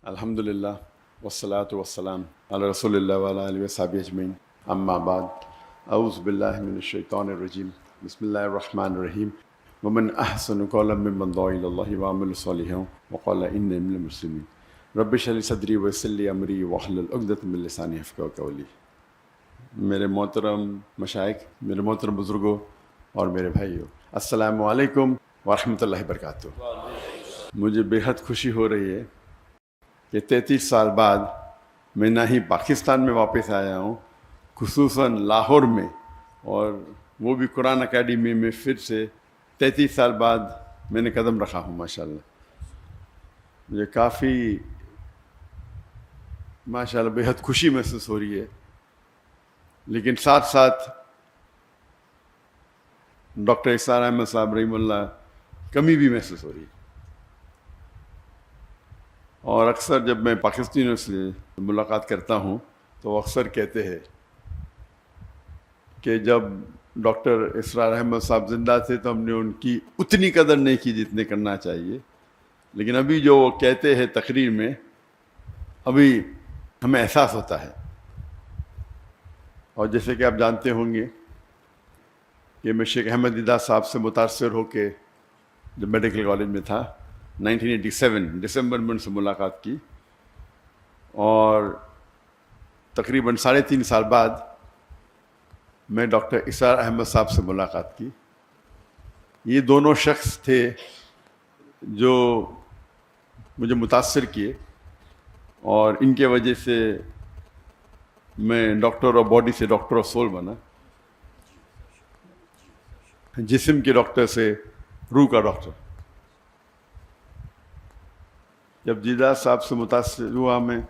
الحمدللہ والصلاة والسلام علی رسول اللہ وعلی آلہ وصحبہ اجمعین اما بعد اعوذ باللہ من الشیطان الرجیم بسم اللہ الرحمن الرحیم ومن احسن قولا ممن دعا الی اللہ وعمل صالحا وقال انی من المسلمین رب اشرح لی صدری ویسر لی امری واحلل عقدۃ من لسانی یفقہوا قولی۔ میرے محترم مشائخ، میرے محترم بزرگوں اور میرے بھائیوں، السلام علیکم ورحمۃ اللہ وبرکاتہ۔ مجھے بے حد خوشی ہو رہی ہے کہ 33 سال بعد میں نہ ہی پاکستان میں واپس آیا ہوں، خصوصاً لاہور میں، اور وہ بھی قرآن اکیڈمی میں پھر سے 33 سال بعد میں نے قدم رکھا ہوں۔ ماشاءاللہ مجھے کافی ماشاءاللہ بے حد خوشی محسوس ہو رہی ہے، لیکن ساتھ ساتھ ڈاکٹر اسرار احمد صاحب رحمہ اللہ کمی بھی محسوس ہو رہی ہے۔ اور اکثر جب میں پاکستانیوں سے ملاقات کرتا ہوں تو وہ اکثر کہتے ہیں کہ جب ڈاکٹر اسرار احمد صاحب زندہ تھے تو ہم نے ان کی اتنی قدر نہیں کی جتنے کرنا چاہیے، لیکن ابھی جو وہ کہتے ہیں تقریر میں، ابھی ہمیں احساس ہوتا ہے۔ اور جیسے کہ آپ جانتے ہوں گے کہ میں شیخ احمد دیدہ صاحب سے متاثر ہو کے جب میڈیکل کالج میں تھا 1987 دسمبر میں ان سے ملاقات کی، اور تقریباً 3.5 سال بعد میں ڈاکٹر اسرار احمد صاحب سے ملاقات کی۔ یہ دونوں شخص تھے جو مجھے متاثر کیے، اور ان کے وجہ سے میں ڈاکٹر آف باڈی سے ڈاکٹر آف سول بنا، جسم کے ڈاکٹر سے روح کا ڈاکٹر۔ جب دیدہ صاحب سے متاثر ہوا میں،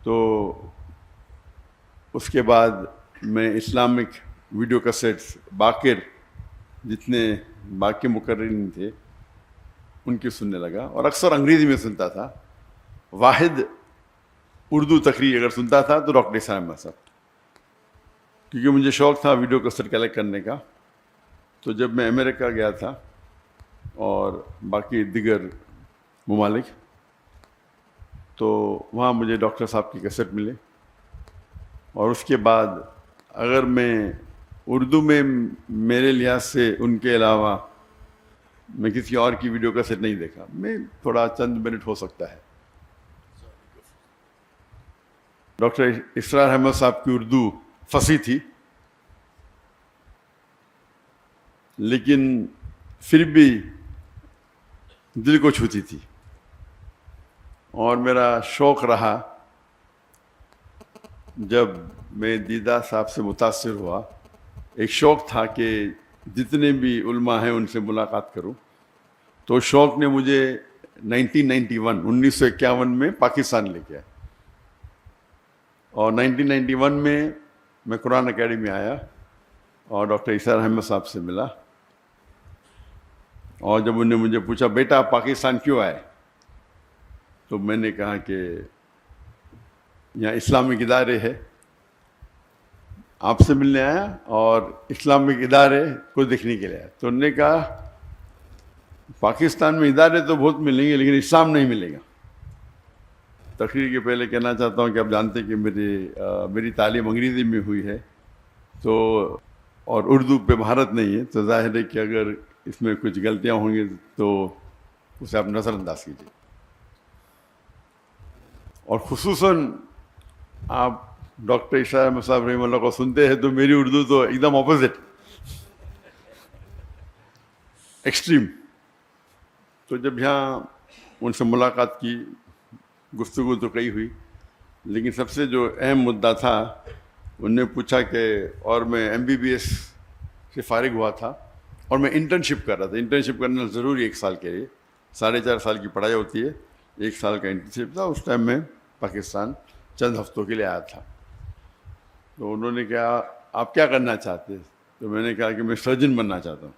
تو اس کے بعد میں اسلامک ویڈیو کیسٹس باقر جتنے باقی مقررین تھے ان کی سننے لگا، اور اکثر انگریزی میں سنتا تھا۔ واحد اردو تقریر اگر سنتا تھا تو ڈاکٹر اسرار احمد صاحب، کیونکہ مجھے شوق تھا ویڈیو کیسٹ کلیکٹ کرنے کا۔ تو جب میں امریکہ گیا تھا اور باقی دیگر ممالک، تو وہاں مجھے ڈاکٹر صاحب کی کیسٹ ملے، اور اس کے بعد اگر میں اردو میں میرے لحاظ سے ان کے علاوہ میں کسی اور کی ویڈیو کیسٹ نہیں دیکھا، میں تھوڑا چند منٹ ہو سکتا ہے۔ ڈاکٹر اسرار احمد صاحب کی اردو فصیح تھی، لیکن پھر بھی دل کو چھوتی تھی، اور میرا شوق رہا جب میں دیدہ صاحب سے متاثر ہوا، ایک شوق تھا کہ جتنے بھی علماء ہیں ان سے ملاقات کروں۔ تو شوق نے مجھے 1951 میں پاکستان لے کے آیا، اور 1991 میں قرآن اکیڈمی آیا اور ڈاکٹر اسرار احمد صاحب سے ملا۔ اور جب انہوں نے مجھے پوچھا بیٹا آپ پاکستان کیوں آئے، تو میں نے کہا کہ یہاں اسلامک ادارے ہے، آپ سے ملنے آیا اور اسلامک ادارے کو دیکھنے کے لیے آیا۔ تو انہوں نے کہا پاکستان میں ادارے تو بہت ملیں گے لیکن اسلام نہیں ملے گا۔ تقریر کے پہلے کہنا چاہتا ہوں کہ آپ جانتے ہیں کہ میری تعلیم انگریزی میں ہوئی ہے، تو اور اردو پہ مہارت نہیں ہے، تو ظاہر ہے کہ اگر اس میں کچھ غلطیاں ہوں گی تو اسے آپ نظر انداز کیجیے۔ اور خصوصاً آپ ڈاکٹر اسرار احمد صاحب رحمہ اللہ کو سنتے ہیں تو میری اردو تو ایک دم اپوزٹ، ایکسٹریم۔ تو جب یہاں ان سے ملاقات کی، گفتگو تو کئی ہوئی، لیکن سب سے جو اہم مدعا تھا، انہوں نے پوچھا کہ اور میں MBBS سے فارغ ہوا تھا اور میں انٹرنشپ کر رہا تھا۔ انٹرنشپ کرنا ضروری 1 سال کے لیے، 4.5 سال کی پڑھائی ہوتی ہے، 1 سال کا انٹرنشپ تھا۔ اس ٹائم میں پاکستان چند ہفتوں کے لیے آیا تھا۔ تو انہوں نے کہا آپ کیا کرنا چاہتے ہیں، تو میں نے کہا کہ میں سرجن بننا چاہتا ہوں،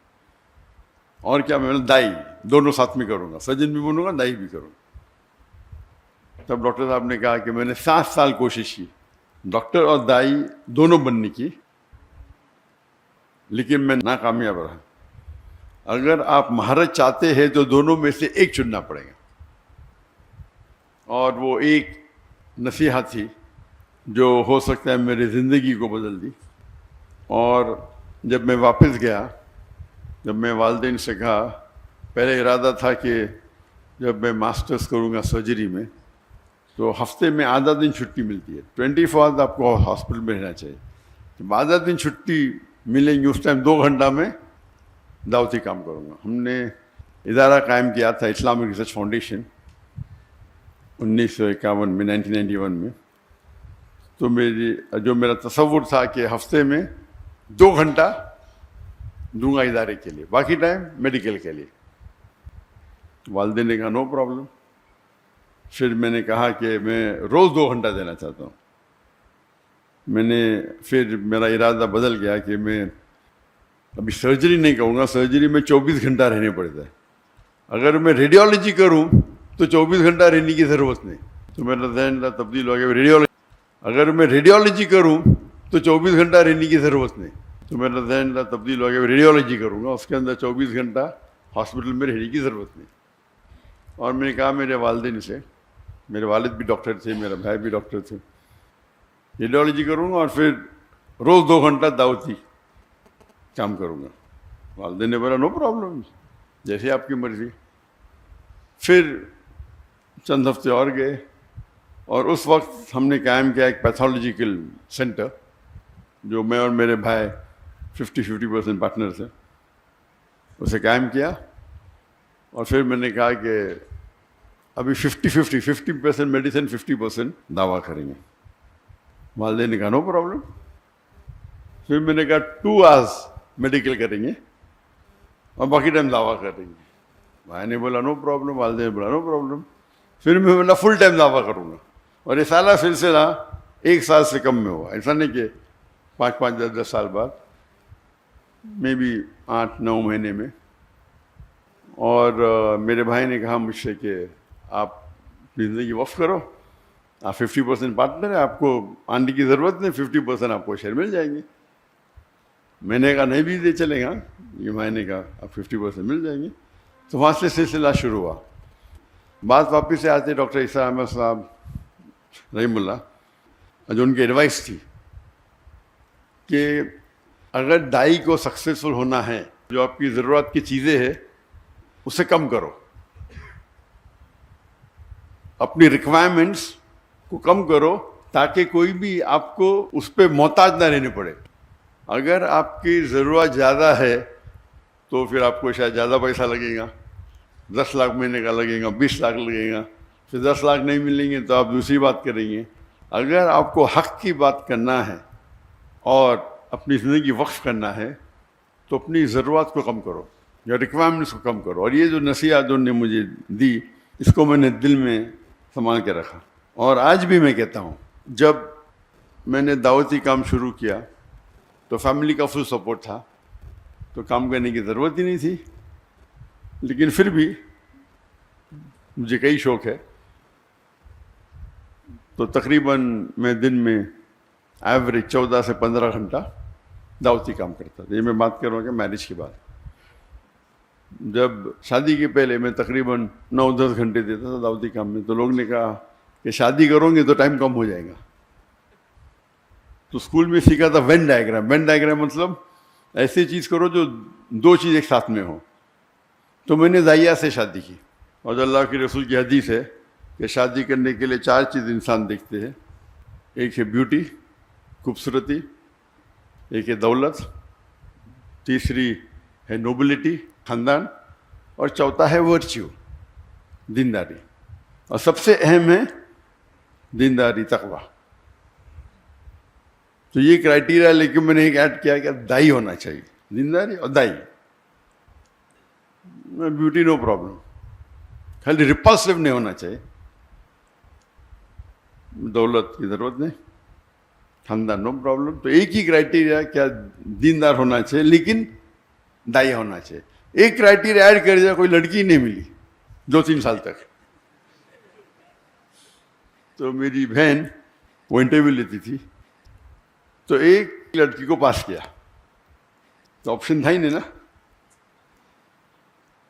اور کیا میں دائی، دونوں ساتھ میں کروں گا، سرجن بھی بنوں گا دائی بھی کروں گا۔ تب ڈاکٹر صاحب نے کہا کہ میں نے 7 سال کوشش کی ڈاکٹر اور دائی دونوں بننے کی، لیکن میں ناکامیاب رہا۔ اگر آپ مہارت چاہتے ہیں تو دونوں میں سے ایک چننا پڑے گا۔ اور وہ ایک نصیحت تھی جو ہو سکتا ہے میری زندگی کو بدل دی. اور جب میں واپس گیا، جب میں والدین سے کہا، پہلے ارادہ تھا کہ جب میں ماسٹرز کروں گا سرجری میں تو ہفتے میں آدھا دن چھٹی ملتی ہے، 24 آپ کو ہاسپٹل میں رہنا چاہیے. جب آدھا دن چھٹی ملیں گی اس ٹائم 2 گھنٹہ میں دعوتی کام کروں گا. ہم نے ادارہ قائم کیا تھا اسلامک ریسرچ فاؤنڈیشن 1951 میں، 1991 میں. تو جو میرا تصور تھا کہ ہفتے میں 2 گھنٹہ دوں گا ادارے کے لیے، باقی ٹائم میڈیکل کے لیے. والدین نے کہا نو پرابلم. پھر میں نے کہا کہ میں روز 2 گھنٹہ دینا چاہتا ہوں. پھر میرا ارادہ بدل گیا کہ میں ابھی سرجری نہیں کروں گا. سرجری میں 24 گھنٹہ رہنے پڑتا ہے. اگر میں ریڈیولوجی کروں تو 24 گھنٹہ رہنے کی ضرورت نہیں. تو میرا ذہن تبدیل ہو گیا ریڈیولوجی. اگر میں ریڈیولوجی کروں تو 24 گھنٹہ رہنے کی ضرورت نہیں. تو میرا ذہن تبدیل ہو گیا ریڈیولوجی کروں گا، اس کے اندر 24 گھنٹہ ہاسپٹل میں رہنے کی ضرورت نہیں. اور میں نے کہا میرے والدین سے، میرے والد بھی ڈاکٹر تھے، میرا بھائی بھی ڈاکٹر تھے، ریڈیولوجی کروں گا اور پھر روز 2 گھنٹہ دعوتی کام کروں گا. والدین نے بولا نو پرابلم، جیسے آپ کی مرضی. پھر چند ہفتے اور گئے اور اس وقت ہم نے قائم کیا ایک پیتھولوجیکل سینٹر جو میں اور میرے بھائی 50% پارٹنرز ہیں، اسے قائم کیا. اور پھر میں نے کہا کہ ابھی 50% میڈیسن 50% دعویٰ کریں گے. والدین نے کہا نو پرابلم. پھر میں نے کہا 2 hours میڈیکل کریں گے اور باقی ٹائم دعویٰ کریں گے. بھائی نے بولا نو پرابلم، والدین نے بولا نو پرابلم. پھر میں بولا فل ٹائم دعویٰ کروں گا. اور یہ سالہ سلسلہ 1 سال سے کم میں ہوا. ایسا نہیں کہ 5 10 سال بعد، میں بھی 8 9 مہینے میں. اور میرے بھائی نے کہا مجھ سے کہ آپ زندگی وقف کرو، آپ 50% پارٹنر ہیں، آپ کو آنے کی ضرورت نہیں، 50% آپ کو شیئر مل جائیں گے. میں نے کہا نہیں بھی دے چلے گا. یہ بھائی نے کہا آپ 50% مل جائیں گے. تو وہاں سے سلسلہ شروع ہوا. بات واپس سے آتے ڈاکٹر عیسیٰ احمد صاحب رحم اللہ، جو ان کی ایڈوائس تھی کہ اگر دائی کو سکسیزفل ہونا ہے، جو آپ کی ضرورت کی چیزیں ہیں اسے کم کرو، اپنی ریکوائرمنٹس کو کم کرو تاکہ کوئی بھی آپ کو اس پہ محتاج نہ رہنے پڑے. اگر آپ کی ضرورت زیادہ ہے تو پھر آپ کو شاید زیادہ پیسہ لگے گا، 10 لاکھ مہینے کا لگے گا، 20 لاکھ لگے گا. پھر 10 لاکھ نہیں ملیں گے تو آپ دوسری بات کریں گے. اگر آپ کو حق کی بات کرنا ہے اور اپنی زندگی وقف کرنا ہے تو اپنی ضرورت کو کم کرو یا ریکوائرمنٹس کو کم کرو. اور یہ جو نصیحت انہوں نے مجھے دی، اس کو میں نے دل میں سنبھال کے رکھا. اور آج بھی میں کہتا ہوں، جب میں نے دعوتی کام شروع کیا تو فیملی کا فل سپورٹ تھا، تو کام کرنے کی ضرورت ہی نہیں تھی. لیکن پھر بھی مجھے کئی شوق ہے، تو تقریباً میں دن میں ایوریج 14 سے 15 گھنٹہ دعوتی کام کرتا تھا. یہ میں بات کر رہا ہوں کہ میرج کے بعد. جب شادی کے پہلے میں تقریباً 9-10 گھنٹے دیتا تھا دعوتی کام میں. تو لوگ نے کہا کہ شادی کرو گے تو ٹائم کم ہو جائے گا. تو اسکول میں سیکھا تھا وین ڈائیگرام. وین ڈائیگرام مطلب ایسی چیز کرو جو 2 چیز ایک ساتھ میں ہو. تو میں نے دائیا سے شادی کی. اور اللہ کے رسول کی حدیث ہے کہ شادی کرنے کے لیے 4 چیز انسان دیکھتے ہیں. ایک ہے بیوٹی، خوبصورتی، ایک ہے دولت، تیسری ہے نوبلٹی، خاندان، اور چوتھا ہے ورچیو، دینداری. اور سب سے اہم ہے دینداری، تقوی. تو یہ کرائٹیریا لے کے میں نے ایک ایڈ کیا کہ دائی ہونا چاہیے، دینداری اور دائی. بیوٹی نو پرابلم، خالی ریپلسو نہیں ہونا چاہیے، دولت کی ضرورت نہیں، خاندان نو پرابلم. تو ایک ہی کرائٹیریا کیا دیندار ہونا چاہیے لیکن دائی ہونا چاہیے. ایک کرائٹیریا ایڈ کر دیا، کوئی لڑکی نہیں ملی 2-3 سال تک. تو میری بہن وہ انٹرویو لیتی تھی، تو ایک لڑکی کو پاس کیا، تو آپشن تھا ہی نہیں نا.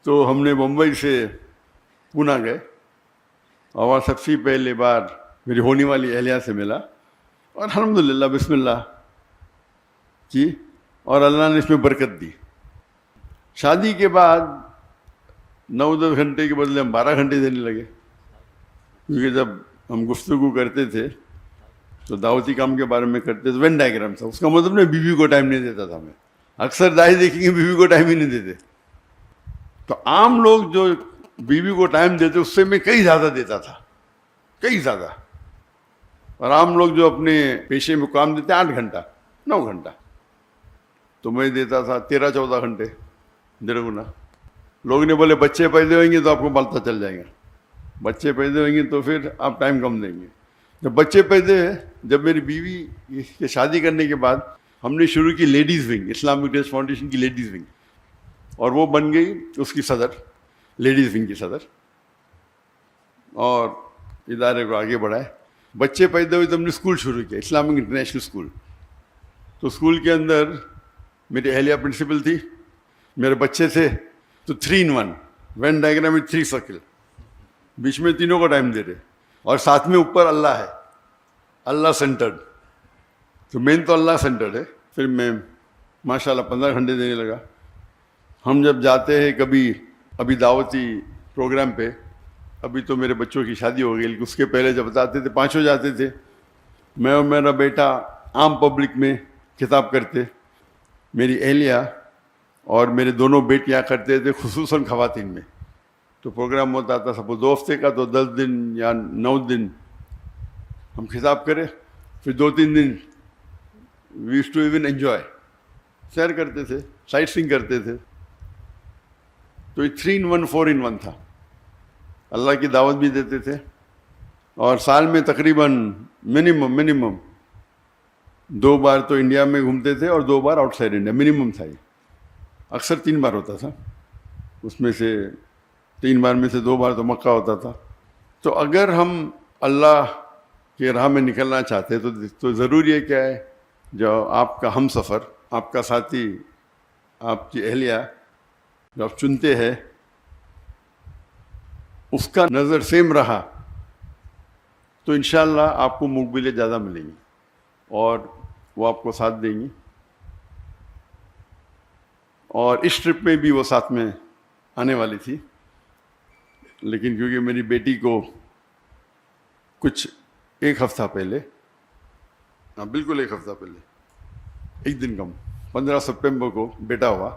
تو ہم نے بمبئی سے پونا گئے. اور وہاں سب سے پہلی بار میری ہونے والی اہلیہ سے ملا اور الحمدللہ بسم اللہ کی، اور اللہ نے اس میں برکت دی. شادی کے بعد 9-10 گھنٹے کے بدلے ہم 12 گھنٹے دینے لگے، کیونکہ جب ہم گفتگو کرتے تھے تو دعوتی کام کے بارے میں کرتے تھے. وین ڈائیگرام تھا، اس کا مطلب میں بیوی کو ٹائم نہیں دیتا تھا. میں اکثر دائی دیکھیں گے بیوی کو ٹائم ہی نہیں دیتے. تو عام لوگ جو بیوی کو ٹائم دیتے اس سے میں کئی زیادہ دیتا تھا، کئی زیادہ. اور عام لوگ جو اپنے پیشے میں کام دیتے 8 گھنٹہ 9 گھنٹہ، تو میں دیتا تھا 13-14 گھنٹے، 1.5 گنا. لوگ نے بولے بچے پیدا ہوئیں گے تو آپ کو پتہ چل جائے گا، بچے پیدا ہوئیں گے تو پھر آپ ٹائم کم دیں گے. جب بچے پیدا ہوئے، جب میری بیوی کے شادی کرنے کے بعد ہم نے شروع کی ladies wing, Islamic trust foundation کی لیڈیز ونگ، اور وہ بن گئی اس کی صدر، لیڈیز ونگ کی صدر، اور ادارے کو آگے بڑھائے. بچے پیدا ہوئے تو ہم نے اسکول شروع کیا، اسلامک انٹرنیشنل اسکول. تو اسکول کے اندر میری اہلیہ پرنسپل تھی، میرے بچے تھے، تو 3 in 1 وین ڈائیگرام میں 3 سرکل، بیچ میں تینوں کو ٹائم دے رہے، اور ساتھ میں اوپر اللہ ہے، اللہ سینٹرڈ. تو مین تو اللہ سینٹرڈ ہے. پھر میں ماشاءاللہ 15 گھنٹے دینے لگا. ہم جب جاتے ہیں کبھی ابھی دعوتی پروگرام پہ، ابھی تو میرے بچوں کی شادی ہو گئی، لیکن اس کے پہلے جب جاتے تھے 5 جاتے تھے، میں اور میرا بیٹا عام پبلک میں خطاب کرتے، میری اہلیہ اور میرے دونوں بیٹیاں کرتے تھے، خصوصاً خواتین میں. تو پروگرام ہوتا تھا سب 2 ہفتے کا، تو 10 دن یا 9 دن ہم خطاب کرے، پھر 2-3 دن we used to even enjoy, سیر کرتے تھے، سائٹ سینگ کرتے تھے. تو یہ 3 in 1 4 in 1 تھا. اللہ کی دعوت بھی دیتے تھے، اور سال میں تقریباً منیمم 2 بار تو انڈیا میں گھومتے تھے اور 2 بار آؤٹ سائڈ انڈیا، منیمم تھا. یہ اکثر 3 بار ہوتا تھا، اس میں سے 3 بار میں سے 2 بار تو مکہ ہوتا تھا. تو اگر ہم اللہ کی راہ میں نکلنا چاہتے تو ضروری ہے کیا ہے، جو آپ کا ہم سفر، آپ کا ساتھی، آپ کی اہلیہ جو آپ چنتے ہیں، اس کا نظر سیم رہا تو انشاءاللہ آپ کو مقبلیں زیادہ ملیں گی اور وہ آپ کو ساتھ دیں گی. اور اس ٹرپ میں بھی وہ ساتھ میں آنے والی تھی، لیکن کیونکہ میری بیٹی کو کچھ 1 ہفتہ پہلے، بالکل 1 ہفتہ پہلے، 1 دن کم، 15 سپٹمبر کو بیٹا ہوا،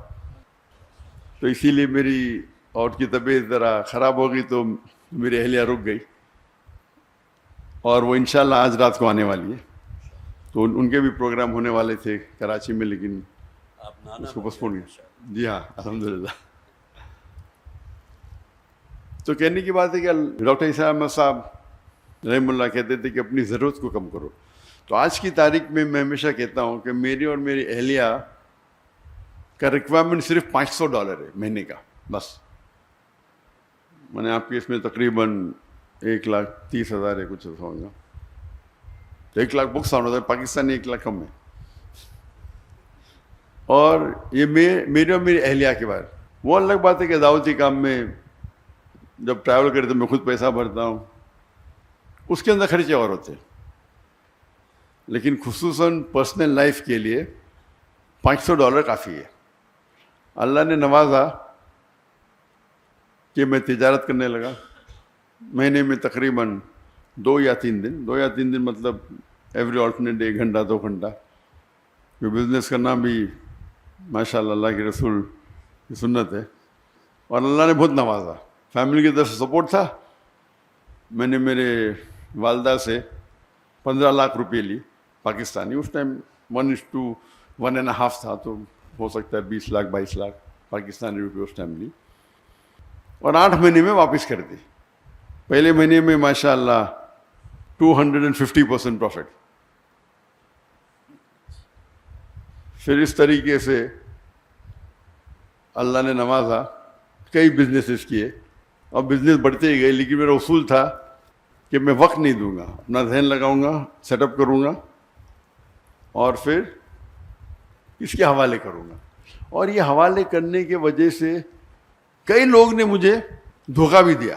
تو اسی لیے میری اور کی طبیعت ذرا خراب ہو گئی، تو میری اہلیہ رک گئی، اور وہ انشاءاللہ آج رات کو آنے والی ہے. تو ان کے بھی پروگرام ہونے والے تھے کراچی میں، لیکن اس کو پوسٹ پون کیا. جی ہاں الحمدللہ. تو کہنے کی بات ہے کہ ڈاکٹر عیسیٰ احمد صاحب رحم اللہ کہتے تھے کہ اپنی ضرورت کو کم کرو. تو آج کی تاریخ میں میں ہمیشہ کہتا ہوں کہ میری اور میری اہلیہ کا ریکوائرمنٹ صرف $500 ہے مہینے کا، بس. میں نے آپ کے اس میں تقریباً 1,30,000 ہے، کچھ ایسا ہوگا. 1 لاکھ بکس آنا ہوتا ہے، پاکستانی 1 لاکھ کم ہے. اور یہ میرے اور میری اہلیہ کے بعد وہ الگ بات ہے کہ دعوتی کام میں جب ٹریول کرتے میں خود پیسہ بھرتا ہوں، اس کے اندر خرچے اور ہوتے ہیں، لیکن خصوصاً پرسنل لائف کے لیے $500 کافی ہے. اللہ نے نوازا کہ میں تجارت کرنے لگا. مہینے میں تقریباً 2 یا 3 دن مطلب ایوری آلٹرنیٹ 1 گھنٹہ 2 گھنٹہ. بزنس کرنا بھی ماشاء اللہ کے رسول کی سنت ہے، اور اللہ نے بہت نوازا. فیملی کی طرف سے سپورٹ تھا. میں نے میرے والدہ سے 15 لاکھ روپے لی پاکستانی، اس ٹائم 1:1.5 تھا، تو ہو سکتا ہے 20 لاکھ 22 لاکھ پاکستانی روپے اس ٹائم لی، اور 8 مہینے میں واپس کر دی. پہلے مہینے میں ماشاء اللہ 250% پروفٹ. پھر اس طریقے سے اللہ نے نوازا، کئی بزنسز کیے اور بزنس بڑھتے ہی گئے. لیکن میرا اصول تھا کہ میں وقت نہیں دوں گا، اپنا ذہن لگاؤں گا، سیٹ اپ کروں گا اور پھر اس کے حوالے کروں گا. اور یہ حوالے کرنے کی وجہ سے کئی لوگ نے مجھے دھوکہ بھی دیا.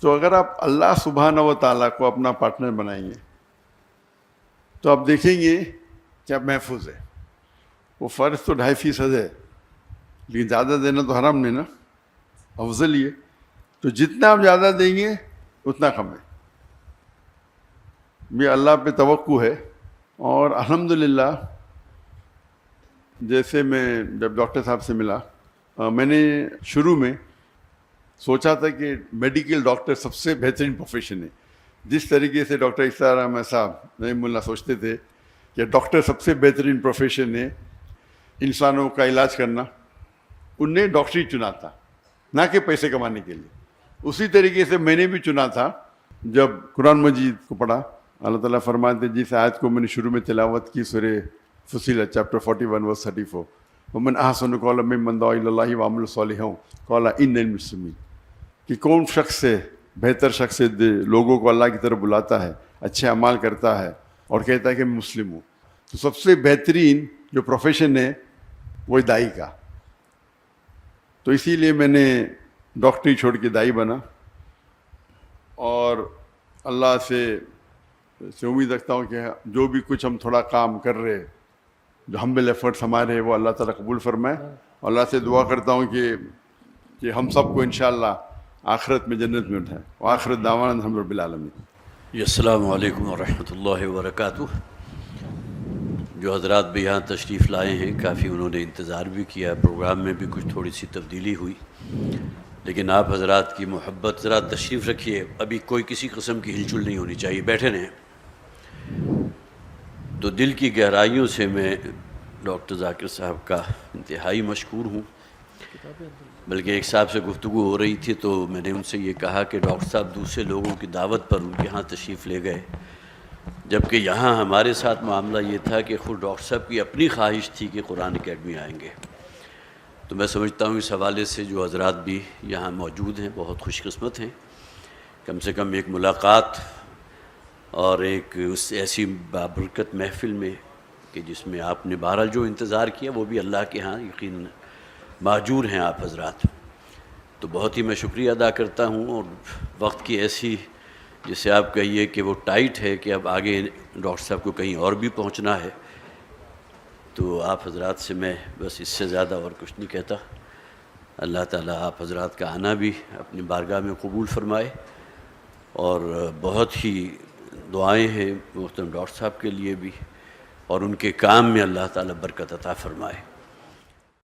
تو اگر آپ اللہ سبحانہ و تعالیٰ کو اپنا پارٹنر بنائیں گے تو آپ دیکھیں گے کہ آپ محفوظ ہے. وہ فرض تو 2.5% ہے، لیکن زیادہ دینا تو حرام نہیں نا، افضل ہی ہے. تو جتنا آپ زیادہ دیں گے اتنا کم ہے. یہ اللہ پہ توقع ہے. اور الحمدللہ جیسے میں جب ڈاکٹر صاحب سے ملا، میں نے شروع میں سوچا تھا کہ میڈیکل ڈاکٹر سب سے بہترین پروفیشن ہے. جس طریقے سے ڈاکٹر اسرار احمد صاحب رحمہ اللہ سوچتے تھے کہ ڈاکٹر سب سے بہترین پروفیشن ہے انسانوں کا علاج کرنا، ان نے ڈاکٹری چنا تھا نہ کہ پیسے کمانے کے لیے. اسی طریقے سے میں نے بھی چنا تھا. جب قرآن مجید کو پڑھا، اللہ تعالیٰ فرماتے جس آیت کو میں نے شروع میں تلاوت کی، سورہ فصیلت چیپٹر 41 ورس 34، ومن احسن قولا ممن دعا الی اللہ وعمل صالحا قال انی من المسلمین، کہ کون شخص ہے بہتر شخص ہے لوگوں کو اللہ کی طرف بلاتا ہے، اچھے اعمال کرتا ہے اور کہتا ہے کہ میں مسلم ہوں. تو سب سے بہترین جو پروفیشن ہے وہ دائی کا. تو اسی لیے میں نے ڈاکٹری چھوڑ کے دائی بنا، اور اللہ سے امید رکھتا ہوں کہ جو بھی کچھ ہم تھوڑا کام کر رہے، جو ہمبل ایفرٹس ہمارے، وہ اللہ تعالیٰ قبول فرمائے. اور اللہ سے دعا کرتا ہوں کہ ہم سب کو انشاءاللہ آخرت میں جنت میں اٹھائے. وآخرت دعوانا الحمد رب العالمین. السلام علیکم ورحمۃ اللہ وبرکاتہ. جو حضرات بھی یہاں تشریف لائے ہیں، کافی انہوں نے انتظار بھی کیا، پروگرام میں بھی کچھ تھوڑی سی تبدیلی ہوئی، لیکن آپ حضرات کی محبت. ذرا تشریف رکھیے، ابھی کوئی کسی قسم کی ہلچل نہیں ہونی چاہیے، بیٹھے رہیں. تو دل کی گہرائیوں سے میں ڈاکٹر ذاکر صاحب کا انتہائی مشکور ہوں. بلکہ ایک صاحب سے گفتگو ہو رہی تھی تو میں نے ان سے یہ کہا کہ ڈاکٹر صاحب دوسرے لوگوں کی دعوت پر ان کے ہاں تشریف لے گئے، جبکہ یہاں ہمارے ساتھ معاملہ یہ تھا کہ خود ڈاکٹر صاحب کی اپنی خواہش تھی کہ قرآن اکیڈمی آئیں گے. تو میں سمجھتا ہوں اس حوالے سے جو حضرات بھی یہاں موجود ہیں بہت خوش قسمت ہیں. کم سے کم ایک ملاقات اور ایک اس ایسی بابرکت محفل میں کہ جس میں آپ نے بہرحال جو انتظار کیا وہ بھی اللہ کے ہاں یقیناً ماجور ہیں آپ حضرات. تو بہت ہی میں شکریہ ادا کرتا ہوں. اور وقت کی ایسی جسے آپ کہیے کہ وہ ٹائٹ ہے کہ اب آگے ڈاکٹر صاحب کو کہیں اور بھی پہنچنا ہے، تو آپ حضرات سے میں بس اس سے زیادہ اور کچھ نہیں کہتا. اللہ تعالیٰ آپ حضرات کا آنا بھی اپنی بارگاہ میں قبول فرمائے، اور بہت ہی دعائیں ہیں محترم ڈاکٹر صاحب کے لیے بھی، اور ان کے کام میں اللہ تعالیٰ برکت عطا فرمائے.